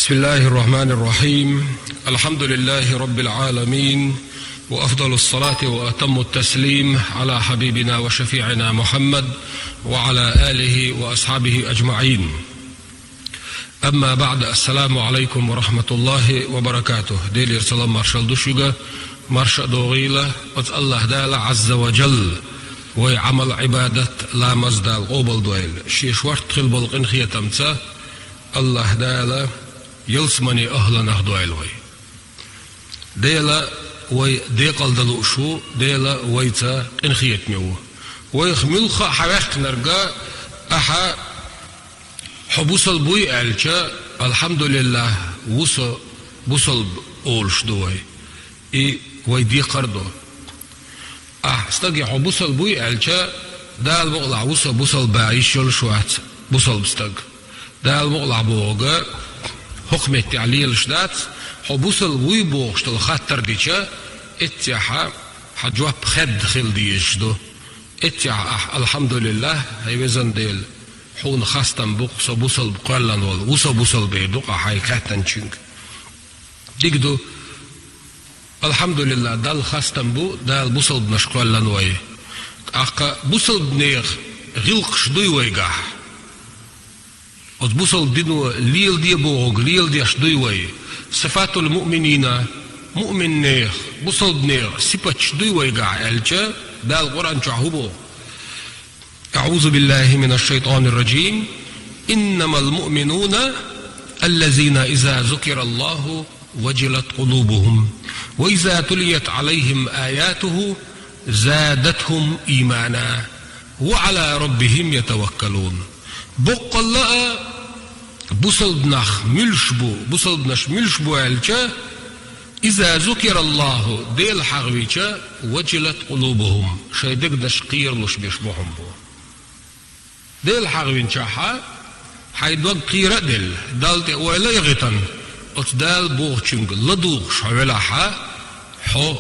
بسم الله الرحمن الرحيم. الحمد لله رب العالمين، وأفضل الصلاة وأتم التسليم على حبيبنا وشفيعنا محمد وعلى آله وأصحابه أجمعين. أما بعد، السلام عليكم ورحمة الله وبركاته. ديلي رسالة مارشال دوشيغا مارشا دوغيلة وت الله دالا عز وجل وعمل عبادة لا مزدال قوبل دويل شيش ورت خل بلقن خيتمتا الله دالا يلسمني أهلا نخدويل وي ديلا وي ديقل دلو شو ديلا ويتا قن خيتميو ويخملخ حويخ نرقا أحا حبوصل بوي ألشا الحمد لله وصل بوصل أولش دوي إي ويدي قردو استقي حبوصل بوي ألشا دال بقلع وصل بوصل باعيش يلشوات بوصل بستق دال بقلع بوغا حكمة تعليل شدات حبوصل بوي بوغش تلخاتر ديشا اتياحا حجواب خد خل ديشدو اتياح الحمد لله هيوزن ديل حون خاستن بوق بوصل بقلن ولا بوصل بيدوق حيكاتن تشنك ديكدو الحمد لله دال خاستن بو دال بوصل بنشقلن وي اقا بوصل بنيغ غلق شدوي ويغاح od busal dinu liel dia bog liel dia shdui way sifatul mu'minina mu'min neer busal neer sipat shdui way ga elcha dal quran chahubo a'udhu billahi minash shaitanir rajim innamal mu'minuna allazina idza zukira Allah wajilat qulubuhum wa idza tuliyat alayhim ayatuhu zadatuhum imana wa ala rabbihim yatawakkalun بقلا بوصل بنخ ملشبو الجا إذا ذكر الله ديل حغويجا وجلت قلوبهم شايدك دشقير لش بيشبوهم بو ديل حغوين شاحا حيدوك قيرة ديل دالت ولا يغتن اتدال بوغشنگ لدوغ شاولاحا حو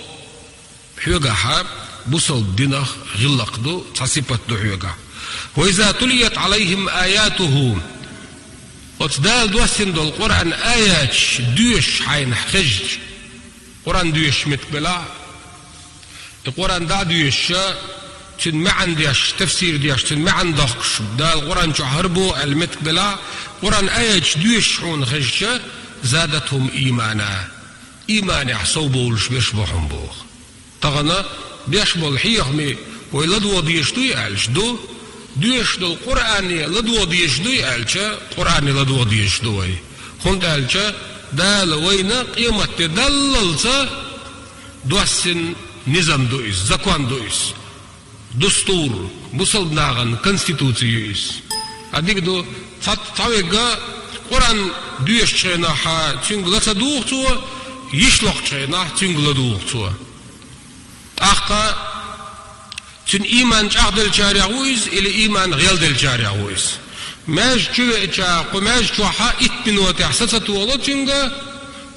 حيوغاحا بوصل دينخ غلق دو تصيبت دو حيوغا وإذا تليت عليهم آياته وتدال دوسن دو القرآن آيات دوش حين حخج قرآن دوش متبلا القرآن دا دوش تنمعن ديش تفسير ديش تنمعن دخش دا القرآن شهربو المتبلا قرآن آيات دوش حون خج زادتهم إيمان يحصوبوا لش بيشبههم بوخ تغنى بيشبه الحيخ ويلدو ديشتوي ألش دو دوش دو القرآن لدو ديشتوي ألشا قرآن لدو ديشتوي خند ألشا دال وينا قيمة دللسا دوسن نظام دويس زكوان دويس دستور بوصل ناغن كونستيتوسيوس أديك دو تاويغا قرآن دوش شينا حا تنغ لسا دوغ تو يشلق شينا تنغ لدوغ تو أخا تن إيمان تعدل جاريويز إلى إيمان غير دل جاريويز ماج جو إتشا قماج جوحا إتمنوت إحساسات والله تنجا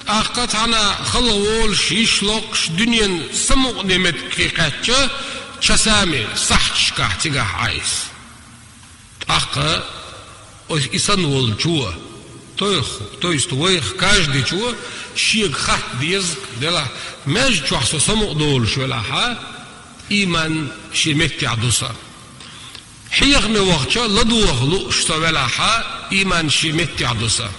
أخقات عنا خلوول شيشلوقش دنيا سمو نمت كيكاتشا تشسامي صحش كاحتيجا عايز أخقا إسان وول جوا تويست ويخ كاجدي جوا شيك خات ديزك دلا ماج جوحسو سمو دول شولاحا إيمان شمت عدوسا حيغمي وقتها لدوغ لو اشتولاحا إيمان شمت عدوسا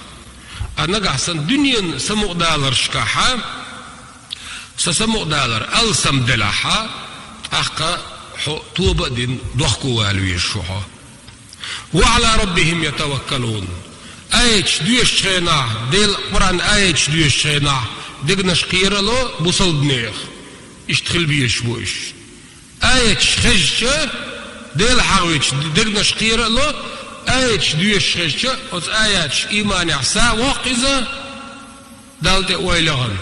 أنا قحسن دنيا سمو دالر شكاحا سسمو دالر ألسم دلاحا أحقا توبا دين دوخكو والوي الشوحا وعلى ربهم يتوكلون آيش دوش شينا ديل قرآن آيش دوش شينا دقناش قيرلو بوصل بنيخ اشتخل بيش بوش آيش خجة ديل حرويش دقناش قيرلو آيش دوش خجة وز آيش إيمان عسا واقزة دالت ويلغن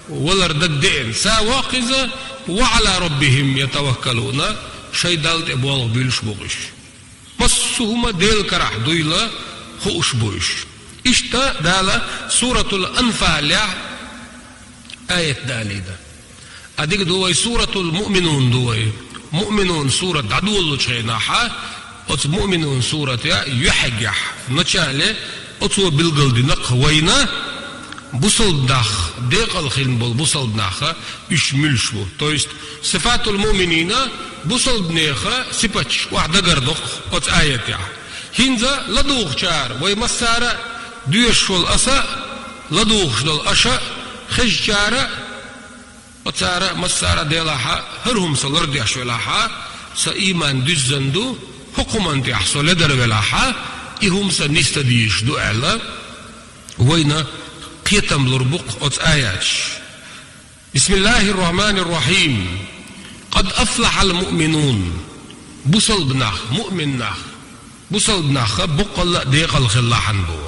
ولر دقدين سا واقزة وعلى ربهم يتوكلون شي دالت بوالغ بيلش بوغش بسهما ديل كراح دويلا خوش بوش اشتا دالا سورة الأنفال آية داليدا أديك دوي سورة المؤمنون دوي مؤمنون سورة عدو الله شيناحا مؤمنون سورة يحجح نتشالي أتو بالقلد نق وينا бусалдах декал хин бол бусалднаха үш мülшбу. То есть сифатул муминина бусалднеха сипач вахда гардох от аятя. Хинза ладухчар вай массара дюшвал аса ладухшдал аша خجارة وتارة مسارة ديلاها هرهم صلر ديشولاها سإيمان دزندو حكما ديحصل لدر ولاها إهم سنستديش دو أعلا وين قيتم لربق أت آيات. بسم الله الرحمن الرحيم. قد أفلح المؤمنون بصل بناخ مؤمن ناخ بصل بناخ بقل ديقل خلاحن بو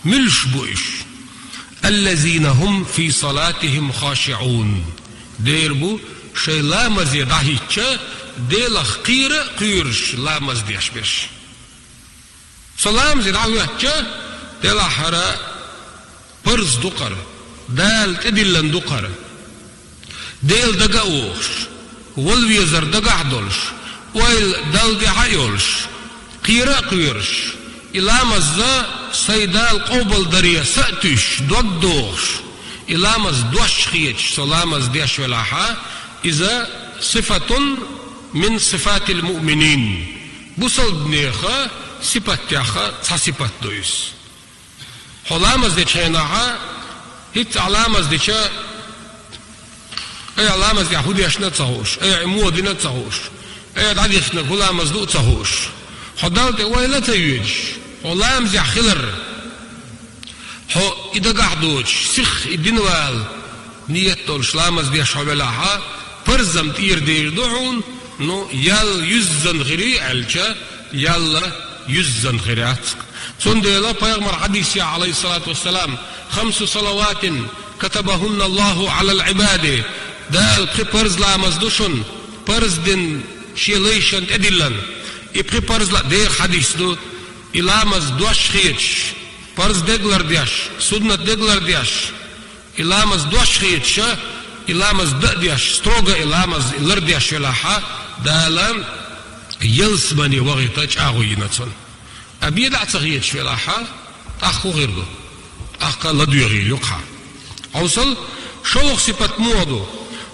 ملش بوش الذين هم في صلاتهم خاشعون ديربو شي لا مزيدهيتش ديلخ قيرة قيرش لا مزديش بيش سلام زيدهيتش ديلا حرا برز دقر دال تدلن دقر ديل دقاوش والويزر دقاعدولش ويل دال دحيولش قيرة قيرش إلا مزا سيدال قوبل دريا سأتش دودوش إلا مز دوش خيتش سلامز ديش ولاحا إذا صفة من صفات المؤمنين بوصل بنيخا صفات تيخا تصفات دويس حلامز ديشيناها هيت علامز ديشا أي علامز يهودي أشنا تصهوش أي عمو دينا تصهوش أي دعدي خنا كلها مزدوق تصهوش حضرت ويلا تيوج علامز يخلر حو إذا قعدوش سخ الدنوال نيتول شلامز ديش حوالها فرزم تير دير دعون نو يال يزن غري علشا يال يزن غريات سندلا بيغمر حديث عليه الصلاة والسلام 5 صلوات كتبهن الله على العباد دال برز لا مزدوشن برز دين شيليشن ادلن يبقي برز لا دير حديث دو إلامز دوش خيتش برز دقلر دياش سودنا دقلر دياش إلامز دوش خيتش إلامز دياش ستروغا إلامز لر دياش ولاحا دالم يلسمني وغيتاج أغوينتون أبيد أعتغيتش ولاحا أخو غيردو أخا لدوغي يقحا أوصل شوخ سبت موضو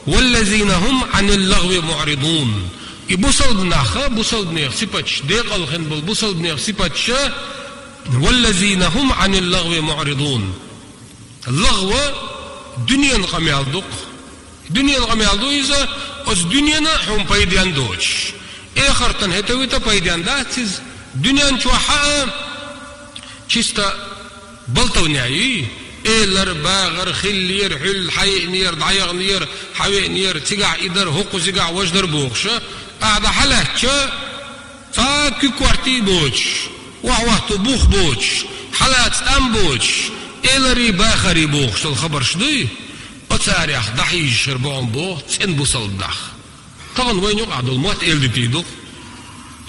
والذين هم عن اللغو معرضون يبوصل بناخا بوصل بنيخ سبتش ديق الخنبل بوصل بنيخ سبتش والذين هم عن اللغو معرضون اللغو دنيا نقميال دوق دنيا نقميال دو إذا أس دنيا هم بايديان دوش آخر تنهتويتا بايديان داتز دنيا نشوحا چستا بلطو نعي إيلر باغر خلير حل حي نير ضعيغ نير حوي نير تقع إدر هقو زقع وجدر بوخشا قاعدة حلاتشا تاكي كوارتي بوش وحواتو بوخ بوش حلات تام بوش إيلري باخري بوخش الخبر شدي أتاريخ دحيج شربون بوخ تسن بوصل الدخ طبعا وين يقعدوا الموت إيل دي تيدو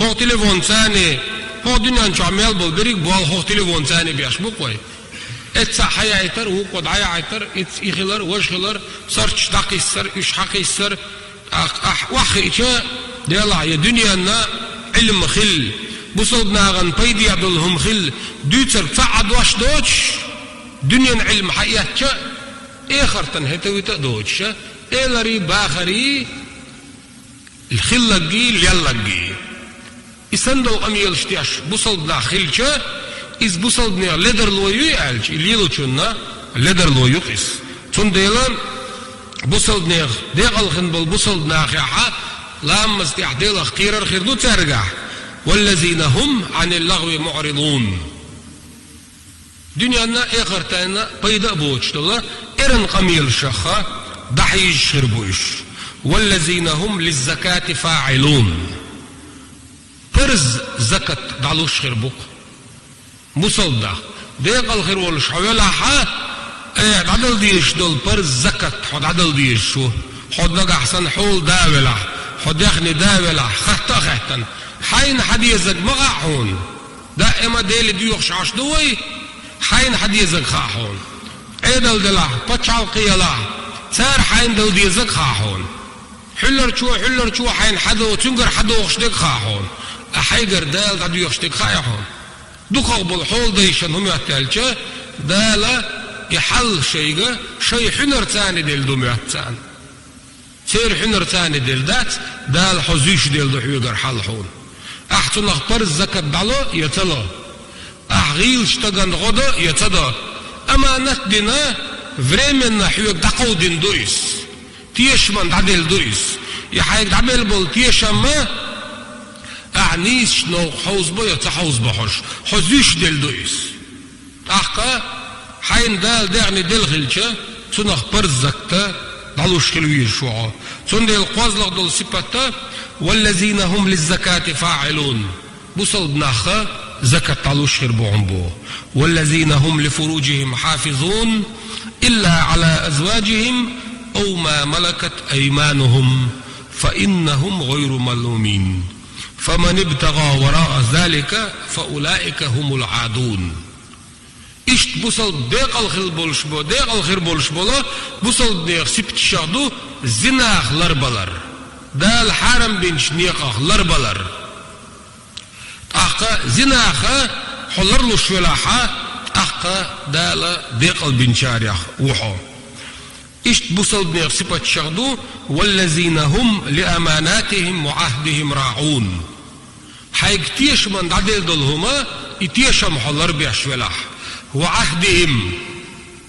هو تليفون ثاني هو دنيا نشو عميال بالبريك بوال هو تليفون ثاني بياش بوكوي اتسا حيا عيتر هو قد عيا عيتر اتس إخلر وش خلر سرش داقي السر إش حقي السر وحي إيشا ديلا يا دنيا علم خل بوصلنا غن بيدي عدلهم خل دوتر تعد واش دوتش دنيا علم حياتشا إخر تنهتوي تدوتش إلري باخري الخلقي اليلقي يسندو أميل شتياش بوصلنا خلشا إز بوصلنا لدر لو يعالج الليلو شنا لدر لو يقيس تنديلا بوصلنا ديقل خنبل بوصلنا خيحا لام مستيح ديلا خير خير دو ترجع والذين هم عن اللغو معرضون دنيانا اخر تانا بيدا بوشتلا ارن قميل شخا دحيج شربوش والذين هم للزكاة فاعلون فرز زكاة دعلوش خربوك مصلدا ديقل خير والش حوالها ايه عدل ديش دول فرز زكاة حد عدل ديش شو حد نقع احسن حول داولة حد يخني داولة خطا خطا حين حديزك مقاحون دائما ديلي ديوخش عشدوي حين حديزك خاحون ايدل دلا بطشال قيلا سار حين دل ديزك خاحون حلر شو حين حدو تنقر حدو خشدك خاحون احيقر دال دعدو يخشدك خايحون دوك اقبل حول ديشن هم يحتالجه دالا يحل شيء حنر ثاني ديل دومياتان سير حنر ثاني ديل دات دال حزيش ديل دو حيوغر حل حون احتن اخبر الزكاة دالو يتلا احغيل شتغن غدا يتدا اما نتدنا временно حيوغ دقو دين دويس تيشمن داديل دويس يحيق دعمل بول تيشما اعنيس شنو حوزبو يتحوزبو حزيش ديل دويس احقا حين دال دعني ديل غلشة تنخ برزكتا دالوش خلوير شوعا تن ديل قوازلق دول سبتا والذين هم للزكاة فاعلون بوصل بناخا زكاة دالوش خربو عمبو والذين هم لفروجهم حافظون إلا على أزواجهم أو ما ملكت أيمانهم فإنهم غير ملومين فمن ابتغى وراء ذلك فأولئك هم العادون إشت بوصل ديق الخير بولشبو ديق الخير بولشبو بوصل ديق سبت شادو زناخ لربلر دال حرم بن شنيقخ لربلر أحقا زناخ حلر لشولاحا أحقا دال ديق البن شاريخ وحو إشت بوصل ديق سبت شادو والذين هم لأماناتهم وعهدهم راعون حيك تيشمن دادل دلهما يتيشم حلر بيشولاح وعهدهم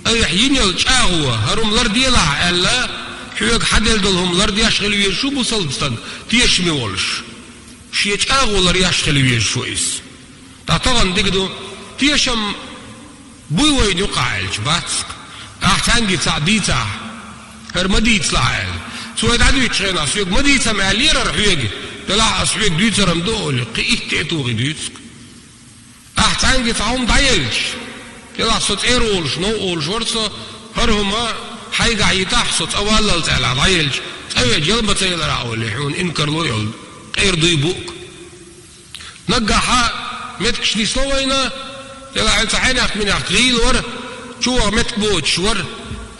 أي حين يلجأوا هرم لرد يلع ألا حيوك حدل دلهم لرد يشغل ويرشو بوصل بستان تيشمي ولش شيجأوا لر يشغل ويرشو إس طبعا ديكدو تيشم بوي وين يقعلش باتسك أحتانجي تعديتا هرمديت لعال سوى دعدو يتشغينا سويق مديتا معلير حيوك تلاح أسويق دويتا رمدول قيت تيتوغي دويتك أحتانجي تعوم دايلش يلا صوت إيرول شنو أول شورتة هرهما حيقع يتحصت أول لا تعلى ضايلج أي جلبة يلا راول يحون إنكر له يل غير ضيبوك نجحها متكش دي سوينا يلا أنت عينك من عقيل ور شو متبوت شور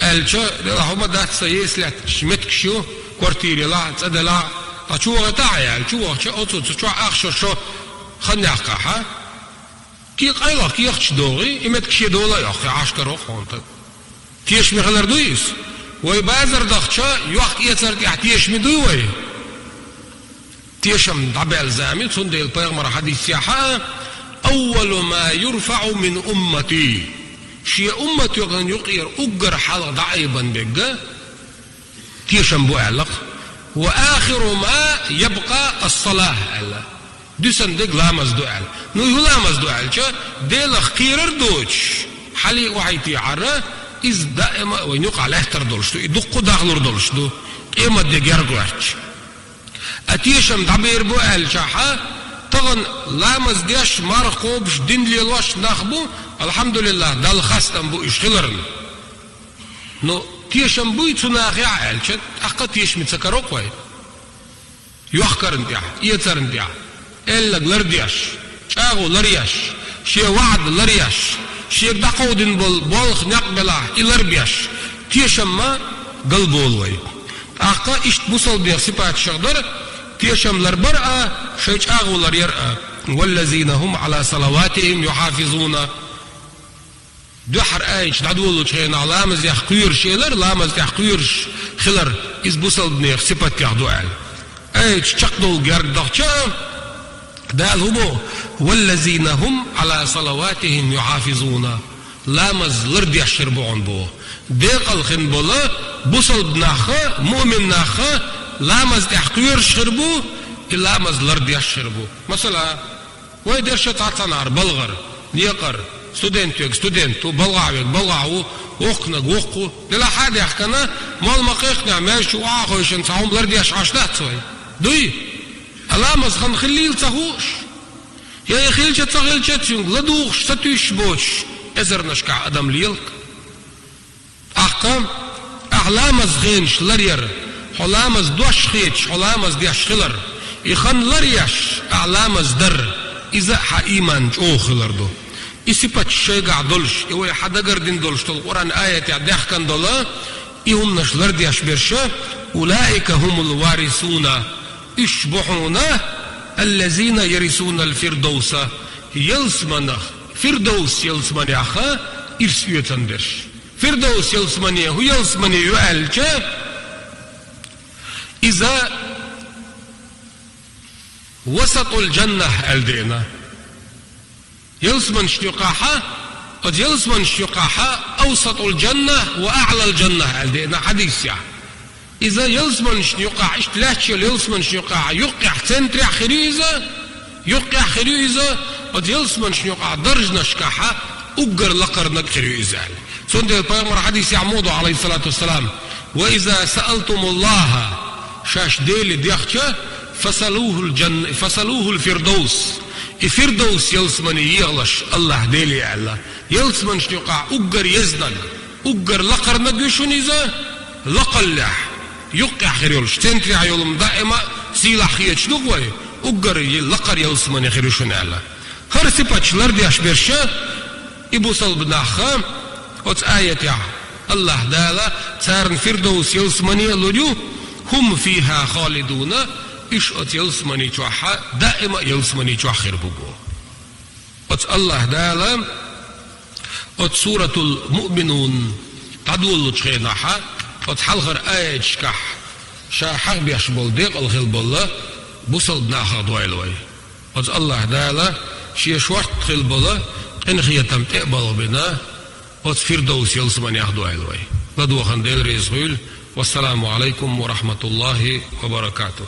الشو يلا هما ده سيس لا متكشو كوارتير يلا تدلا شو غتاعي شو شو أخشر شو خنيقها كي قايلة كي يخش دوغي إما تكشي دولا يا أخي عشكرو خونتك تيش مغلر دويس وي بازر دخشا يوخ يتر تيش مدوي تيشم دعبي الزامي تندي البيغمر حديث سياحة أول ما يرفع من أمتي شي أمتي يغن يقير أقر حلق ضعيبا بيقى تيشم بوعلق وآخر ما يبقى الصلاة ألا دوسن دق لامز دوال نو يلامز دوال شا ديل خيرر دوش حالي وحيتي عرا إز دائما وينوقع لهتر دولشتو يدقو داخلور دولشتو إما دقير قوارش أتيشم دعبير بوال شاحا طغن لامز ديش مارقوبش دين ليلوش ناخبو الحمد لله دال خاستن بو إشغلرن نو تيشم بو يتناخي عال شا أقا تيش متسكروك واي يوخكرن ديح يترن ديح إلا لردياش شاغو لرياش شي وعد لرياش شي دقودن بالخ نقبلا إلربياش تيشم قلبولوي أقا إشت بوصل بيا سبات شغدر تيشم لربرأ شي شاغو لريرأ والذين هم على صلواتهم يحافظون دحر ايش دعدولو شينا لامز يحقير شيلر لامز يحقير خلر إز بوصل بنير سبات يحدوال ايش شقدو جارك دخشا دال هبو والذين هم على صلواتهم يحافظون لامز لرد يشربون بو ديق الخن بولا بوصل بناخا مؤمن ناخا لامز تحقير شربو لامز لرد يشربو مثلا ويدير شطعتنار بلغر نيقر ستودنت بلغعو وقنق وقو دلا حد يحكنا مال مقيقنا ماشي واخو يشنصهم لرد يشعشتات سوي دوي لامز خن خليل تهوش يا يخيل تغيل تشون لدوخش ستوش بوش ازر نشكع ادم ليلك احكام احلامز غينش لرير حلامز دوش خيتش حلامز ديش خلر يخن لريش احلامز در اذا حايمان جو خلردو يسيبت شيغا دولش يوي حدا قردين دولش القران ايه يدح كان دولا يهم نشلر ديش برشا اولئك هم الوارثون يشبحون الذين يرثون الفردوس يلسمنخ فردوس يلسمن ياخا إرسيوتندش فردوس يلسمني هو يلسمني يؤلج إذا وسط الجنة ألدينا يلسمن شنقاحة قد يلسمن شنقاحة أوسط الجنة وأعلى الجنة ألدينا حديث يعني إذا يلسمن شنقاحة اشتلاش يلسمن شنقاحة يقع سنترع خريزة قد يلسمن شنقاحة درج نشكاحة أقر لقرنك خريزة سند البيغمبر حديث يعمود عليه الصلاة والسلام وإذا سألتم الله شاش ديل ديخشة فسلوه الفردوس الفردوس يلسمني يغلش الله ديلي على يلسمن شنقاع أقر يزنق أقر لقرنك يشونيزة لقلح يقع خريولش تنترع يولم دائما سيلا خيش نقوي أقر لقر يلسمني خريشون على هر سيباتشلر دياش برشة إبو صلبناخا وت آية الله دالا تارن فردوس يلسمني لديو هم فيها خالدون إيش أت يلسمني جوحا دائما يلسمني جوح خير بقو أت الله دالا أت سورة المؤمنون تدول لجخيناها أت حلغر آية شكح شا حق بيشبول ديق الخيل بالله بوصل بناها دويلوي أت الله دالا شي شوارت خيل بالله إن خيتم تقبل بنا أت فردوس يلسمني أخدو عيلوي لدو خنديل ريزغيل والسلام عليكم ورحمة الله وبركاته.